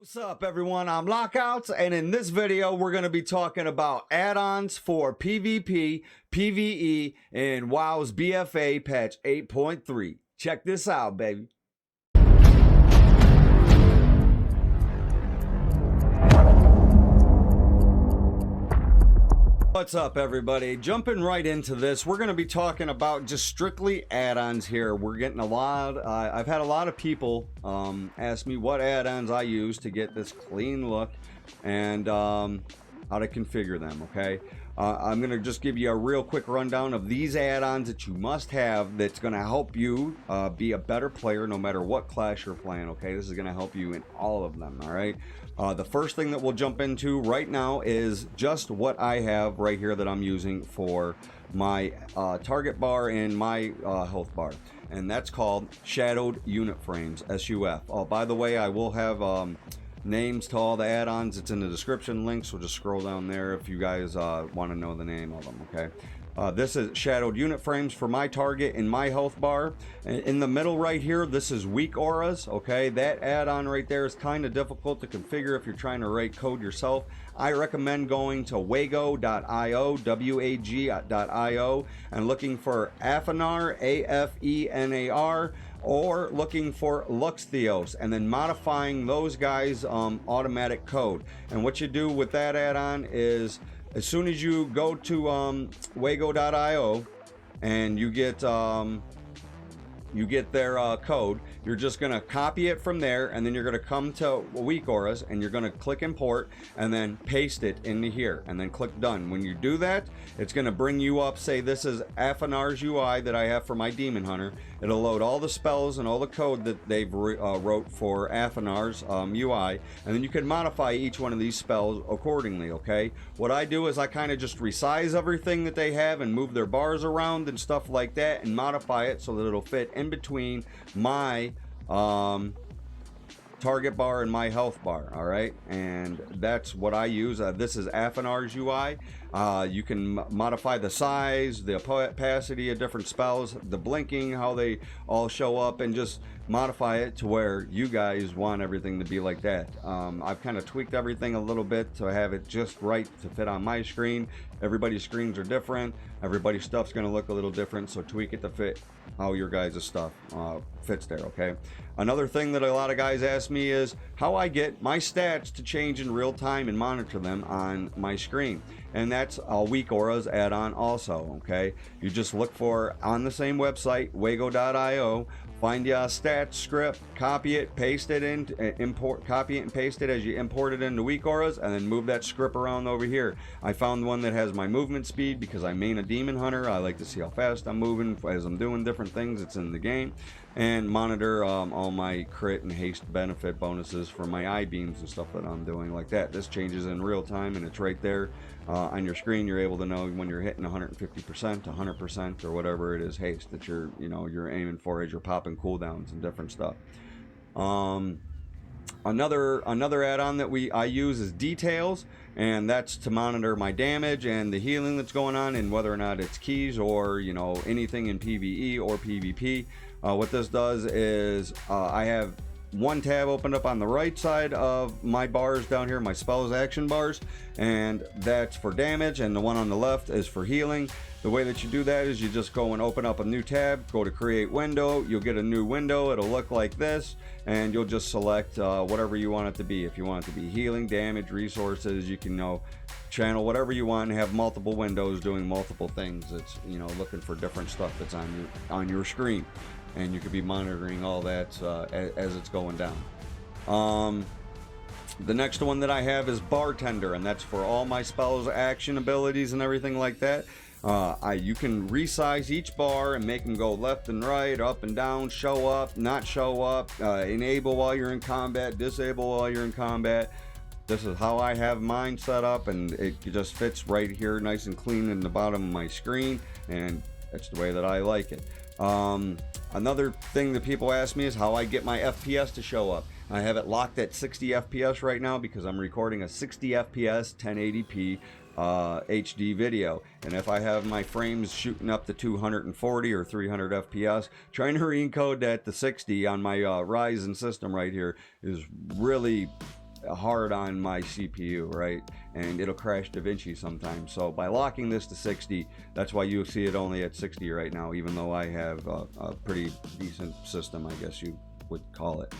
What's up, everyone? I'm Lockouts, and in this video we're going to be talking about add-ons for PvP, PVE, and WoW's BFA patch 8.3. Check this out, baby. What's up, everybody? Jumping right into this, we're going to be talking about just strictly add-ons here. We're getting a lot, I've had a lot of people ask me what add-ons I use to get this clean look and how to configure them, okay? I'm going to just give you a real quick rundown of these add-ons that you must have that's going to help you be a better player no matter what class you're playing, okay? This is going to help you in all of them, all right? The first thing that we'll jump into right now is just what I have right here that I'm using for my target bar and my health bar, and that's called Shadowed Unit Frames, SUF. Oh, by the way, I will have names to all the add-ons. It's in the description link, so just scroll down there if you guys want to know the name of them, okay? This is Shadowed Unit Frames for my target and my health bar. In the middle right here, this is Weakauras, okay? That add-on right there is kind of difficult to configure if you're trying to write code yourself. I recommend going to wago.io, W-A-G.io, and looking for Afenar, A-F-E-N-A-R, or looking for Luxtheos, and then modifying those guys automatic code. And what you do with that add-on is, as soon as you go to wago.io and you get their code, you're just going to copy it from there, and then you're going to come to Weakauras and you're going to click import and then paste it into here and then click done. When you do that, it's going to bring you up, say this is Afenar's UI that I have for my Demon Hunter. It'll load all the spells and all the code that they've wrote for Afenar's UI, and then you can modify each one of these spells accordingly, okay? What I do is I kind of just resize everything that they have and move their bars around and stuff like that and modify it so that it'll fit in between my target bar and my health bar, all right? And that's what I use. This is Afenar's UI. You can modify the size, the opacity of different spells, the blinking, how they all show up, and just modify it to where you guys want everything to be like that. I've kind of tweaked everything a little bit to have it just right to fit on my screen. Everybody's screens are different. Everybody's stuff's going to look a little different, so tweak it to fit how your guys' stuff fits there, okay? Another thing that a lot of guys ask me is how I get my stats to change in real time and monitor them on my screen. And that's a Weakauras add-on also, okay? You just look for, on the same website, wago.io, find your stats script, copy it, paste it in, copy it and paste it as you import it into Weakauras, and then move that script around over here. I found one that has my movement speed because I main a Demon Hunter. I like to see how fast I'm moving as I'm doing different things. It's in the game. And monitor all my crit and haste benefit bonuses for my I-beams and stuff that I'm doing like that. This changes in real time, and it's right there on your screen. You're able to know when you're hitting 150%, 100%, or whatever it is haste that you're aiming for as you're popping cooldowns and different stuff. Another add-on that I use is Details, and that's to monitor my damage and the healing that's going on, and whether or not it's keys or anything in PVE or PvP. What this does is I have one tab opened up on the right side of my bars down here, my spells action bars, and that's for damage, and the one on the left is for healing. The way that you do that is you just go and open up a new tab, go to create window, you'll get a new window. It'll look like this, and you'll just select whatever you want it to be. If you want it to be healing, damage, resources, you can channel whatever you want and have multiple windows doing multiple things. It's looking for different stuff that's on your screen, and you could be monitoring all that as it's going down. The next one that I have is Bartender, and that's for all my spells, action abilities, and everything like that. You can resize each bar and make them go left and right, up and down, show up, not show up, enable while you're in combat, disable while you're in combat. This is how I have mine set up, and it just fits right here nice and clean in the bottom of my screen, and that's the way that I like it. Another thing that people ask me is how I get my FPS to show up. I have it locked at 60 FPS right now because I'm recording a 60 FPS 1080p HD video, and if I have my frames shooting up to 240 or 300 FPS, trying to re-encode that to 60 on my Ryzen system right here is really hard on my CPU, right? And it'll crash DaVinci sometimes. So by locking this to 60, that's why you see it only at 60 right now, even though I have a pretty decent system, I guess you would call it.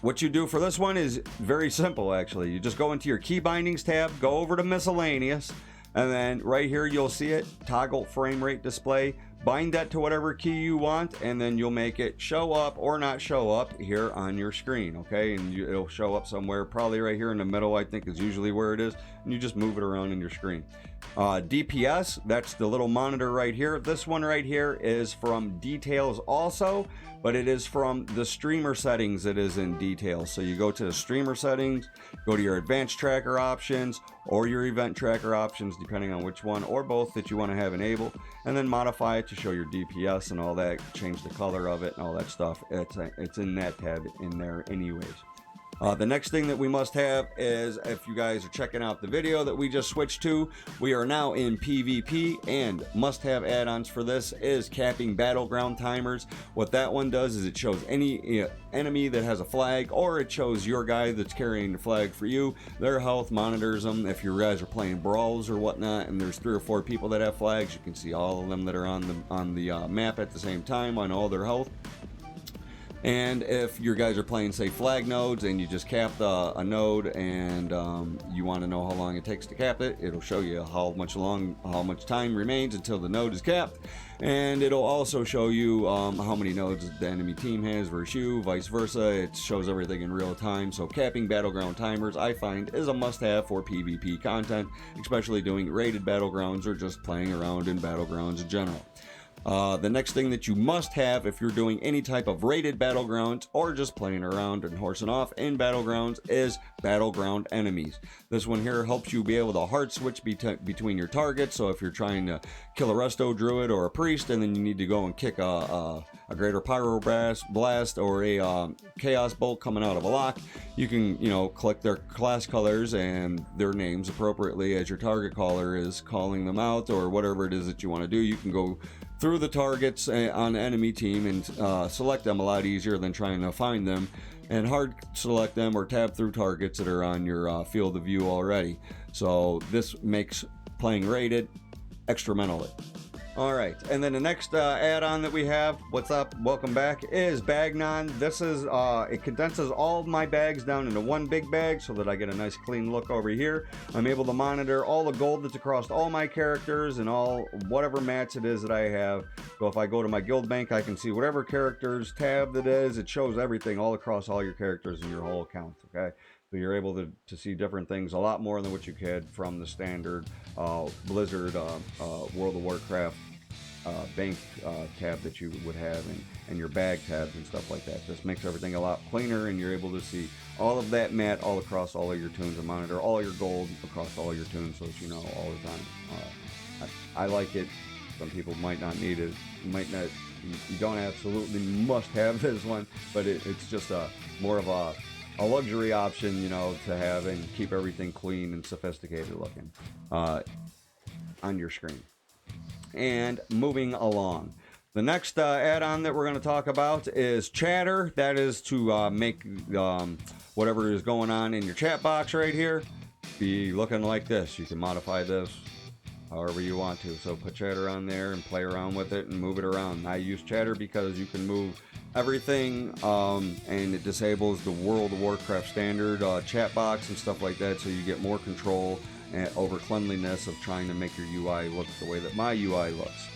What you do for this one is very simple, actually. You just go into your key bindings tab, go over to miscellaneous, and then right here you'll see it, toggle frame rate display. Bind that to whatever key you want, and then you'll make it show up or not show up here on your screen, okay? And it'll show up somewhere, probably right here in the middle, I think is usually where it is, and you just move it around in your screen. DPS, that's the little monitor right here. This one right here is from details also, but it is from the streamer settings. It is in details. So you go to the streamer settings, go to your advanced tracker options or your event tracker options, depending on which one or both that you want to have enabled, and then modify it to show your DPS and all that, change the color of it and all that stuff. It's in that tab in there anyways. The next thing that we must have is, if you guys are checking out the video that we just switched to, we are now in PvP, and must have add-ons for this is capping BattleGround Timers. What that one does is it shows any enemy that has a flag, or it shows your guy that's carrying the flag for you, their health, monitors them. If you guys are playing brawls or whatnot and there's 3 or 4 people that have flags, you can see all of them that are on the map at the same time on all their health. And if your guys are playing, say, flag nodes, and you just capped a node, and you want to know how long it takes to cap it, it'll show you how much time remains until the node is capped, and it'll also show you how many nodes the enemy team has versus you, vice versa. It shows everything in real time. So capping BattleGround Timers, I find, is a must-have for PvP content, especially doing rated battlegrounds or just playing around in battlegrounds in general. The next thing that you must have if you're doing any type of rated battlegrounds or just playing around and horsing off in battlegrounds is battleground enemies. This one here helps you be able to hard switch between your targets. So if you're trying to kill a resto druid or a priest, and then you need to go and kick a greater pyro blast or a chaos bolt coming out of a lock, you can, click their class colors and their names appropriately as your target caller is calling them out, or whatever it is that you want to do. You can go through the targets on the enemy team and select them a lot easier than trying to find them and hard select them or tab through targets that are on your field of view already. So this makes playing rated extramentally. All right, and then the next add-on that we have, what's up, welcome back, is Bagnon. This is, it condenses all of my bags down into one big bag so that I get a nice clean look over here. I'm able to monitor all the gold that's across all my characters and all whatever mats it is that I have. So if I go to my guild bank, I can see whatever characters tab that is. It shows everything all across all your characters in your whole account, okay? So you're able to see different things a lot more than what you could from the standard Blizzard World of Warcraft bank tab that you would have, and your bag tabs and stuff like that. This makes everything a lot cleaner, and you're able to see all of that mat all across all of your tunes and monitor all your gold across all your tunes so that you know all the time. I like it. Some people might not need it. You don't absolutely must have this one, but it's just more of a luxury option, to have and keep everything clean and sophisticated looking on your screen. And moving along, the next add-on that we're going to talk about is chatter. That is to make whatever is going on in your chat box right here be looking like this. You can modify this however you want to. So put chatter on there and play around with it and move it around. I use chatter because you can move everything, and it disables the World of Warcraft standard chat box and stuff like that, so you get more control over cleanliness of trying to make your UI look the way that my UI looks.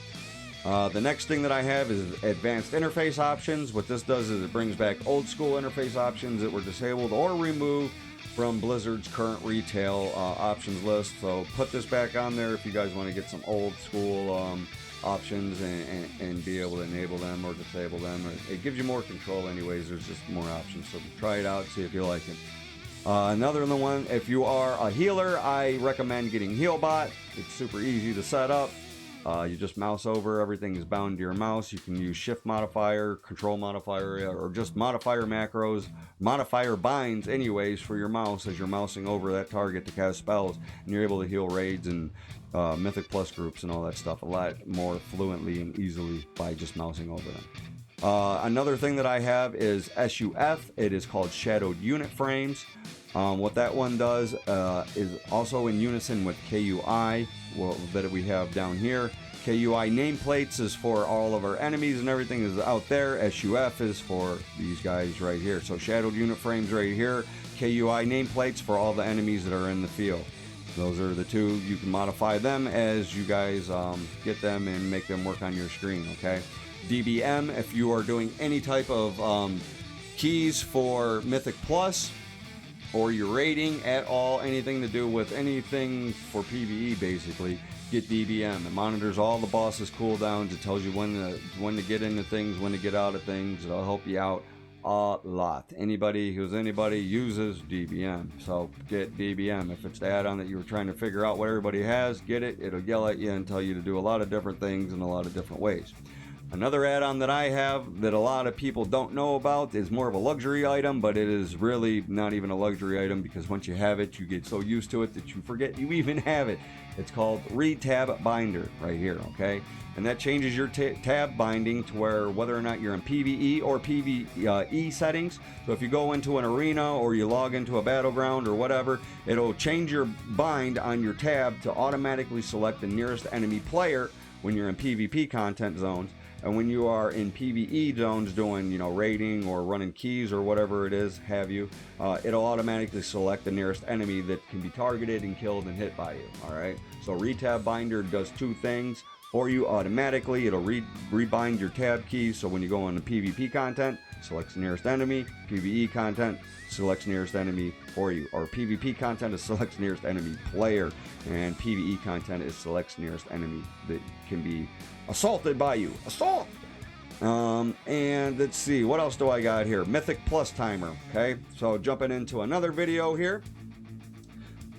The next thing that I have is advanced interface options. What this does is it brings back old school interface options that were disabled or removed from Blizzard's current retail options list. So put this back on there if you guys want to get some old school options and be able to enable them or disable them. It gives you more control anyways. There's just more options, so try it out, see if you like it. Another one, if you are a healer, I recommend getting Healbot. It's super easy to set up. You just mouse over, everything is bound to your mouse. You can use shift modifier, control modifier, or just modifier macros, modifier binds anyways for your mouse as you're mousing over that target to cast spells, and you're able to heal raids and Mythic Plus groups and all that stuff a lot more fluently and easily by just mousing over them. Another thing that I have is SUF. It is called Shadowed Unit Frames. What that one does is also in unison with KUI, that we have down here. KUI nameplates is for all of our enemies and everything is out there. SUF is for these guys right here. So Shadowed Unit Frames right here. KUI nameplates for all the enemies that are in the field. Those are the two. You can modify them as you guys get them and make them work on your screen, okay? DBM, if you are doing any type of keys for Mythic Plus or your rating at all, anything to do with anything for PVE basically, get DBM. It monitors all the bosses' cooldowns. It tells you when to get into things, when to get out of things. It'll help you out a lot. Anybody uses DBM, so get DBM. If it's the add-on that you were trying to figure out what everybody has, get it. It'll yell at you and tell you to do a lot of different things in a lot of different ways. Another add-on that I have that a lot of people don't know about is more of a luxury item, but it is really not even a luxury item because once you have it, you get so used to it that you forget you even have it. It's called Retab Binder right here, okay? And that changes your tab binding to whether or not you're in PVE or PVE settings. So if you go into an arena or you log into a battleground or whatever, it'll change your bind on your tab to automatically select the nearest enemy player when you're in PvP content zones. And when you are in PVE zones doing, raiding or running keys or whatever it is, it'll automatically select the nearest enemy that can be targeted and killed and hit by you, all right? So Retab Binder does two things for you automatically. It'll rebind your tab keys, so when you go into PvP content, selects the nearest enemy. PvE content selects nearest enemy for you. Or PvP content is selects nearest enemy player. And PvE content is selects nearest enemy that can be assaulted by you. Assault! And let's see, what else do I got here? Mythic Plus Timer, okay? So jumping into another video here.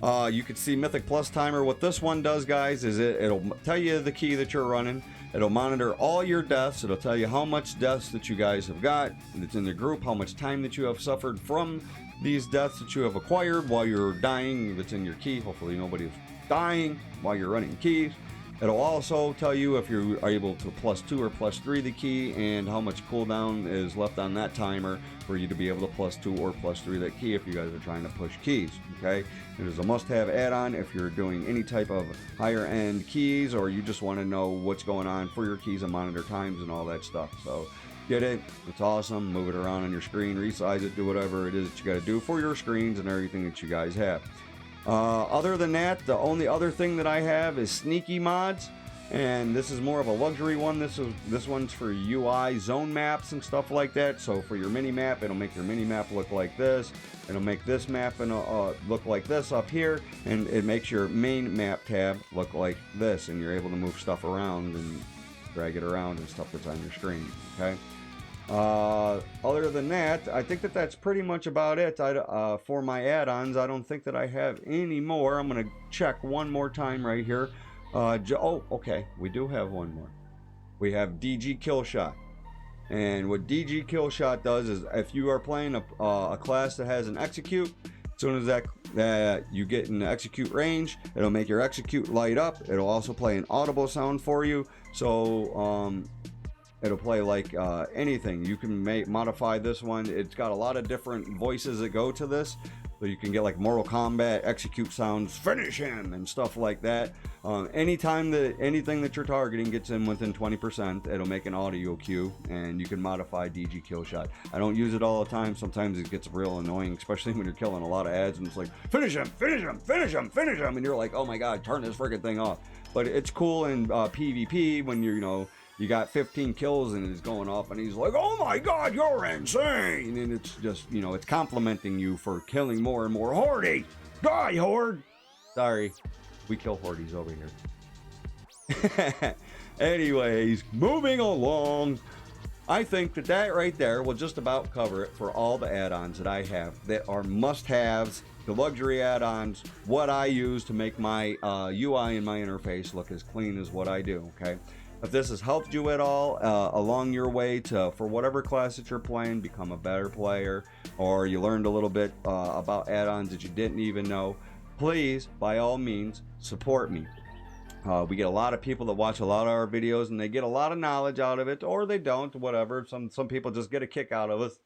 You can see Mythic Plus Timer. What this one does, guys, is it'll tell you the key that you're running. It'll monitor all your deaths. It'll tell you how much deaths that you guys have got that's in the group, how much time that you have suffered from these deaths that you have acquired while you're dying that's in your key. Hopefully nobody's dying while you're running keys. It'll also tell you if you are able to +2 or +3 the key and how much cooldown is left on that timer for you to be able to +2 or +3 that key if you guys are trying to push keys, okay? It is a must-have add-on if you're doing any type of higher-end keys or you just want to know what's going on for your keys and monitor times and all that stuff. So get it. It's awesome. Move it around on your screen, resize it, do whatever it is that you got to do for your screens and everything that you guys have. Other than that, the only other thing that I have is sneaky mods, and this is more of a luxury one. This one's for UI zone maps and stuff like that. So for your mini map, it'll make your mini map look like this. It'll make this map and look like this up here, and it makes your main map tab look like this, and you're able to move stuff around and drag it around and stuff that's on your screen. Okay. Other than that, I think that's pretty much about it. For my add-ons, I don't think that I have any more. I'm going to check one more time right here. Oh, okay, we do have one more. We have DG Killshot. And what DG Killshot does is if you are playing a class that has an execute, as soon as that you get in the execute range, it'll make your execute light up. It'll also play an audible sound for you. So, it'll play like anything. You can modify this one. It's got a lot of different voices that go to this. So you can get like Mortal Kombat execute sounds, finish him, and stuff like that. Anytime that anything that you're targeting gets in within 20%, it'll make an audio cue, and you can modify DG Killshot. I don't use it all the time. Sometimes it gets real annoying, especially when you're killing a lot of ads, and it's like, finish him, finish him, finish him, finish him, and you're like, oh my god, turn this freaking thing off. But it's cool in PvP when you're, you got 15 kills and it's going off and he's like, oh my god, you're insane, and it's just, it's complimenting you for killing more and more. Hordy, die horde. Sorry, we kill hordes over here. Anyways, moving along, I think that right there will just about cover it for all the add-ons that I have that are must-haves, the luxury add-ons, what I use to make my UI and my interface look as clean as what I do, okay? If this has helped you at all along your way to, for whatever class that you're playing, become a better player, or you learned a little bit about add-ons that you didn't even know, please, by all means, support me. We get a lot of people that watch a lot of our videos and they get a lot of knowledge out of it, or they don't, whatever. Some people just get a kick out of us.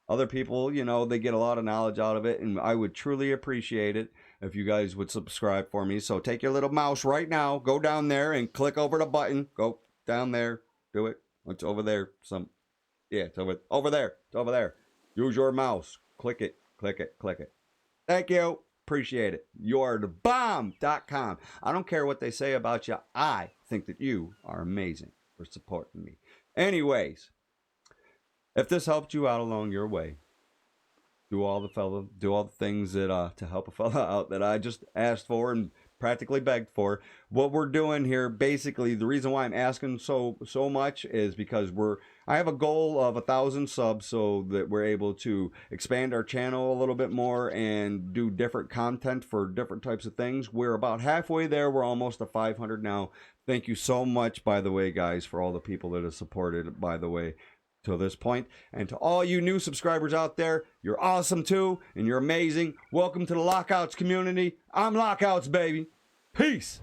Other people, you know, they get a lot of knowledge out of it, and I would truly appreciate it if you guys would subscribe for me. So take your little mouse right now, go down there and click over the button. Go down there, do it. It's over there. Yeah, it's over there. It's over there. Use your mouse. Click it, click it, click it. Thank you. Appreciate it. You're the bomb.com. I don't care what they say about you. I think that you are amazing for supporting me. Anyways, if this helped you out along your way, do all the things that to help a fella out that I just asked for and practically begged for. What we're doing here, basically, the reason why I'm asking so much is because I have a goal of 1,000 subs so that we're able to expand our channel a little bit more and do different content for different types of things. We're about halfway there. We're almost to 500 now. Thank you so much, by the way, guys, for all the people that have supported, by the way, to this point. And to all you new subscribers out there, you're awesome too, and you're amazing. Welcome to the Lockouts community. I'm Lockouts, baby. Peace.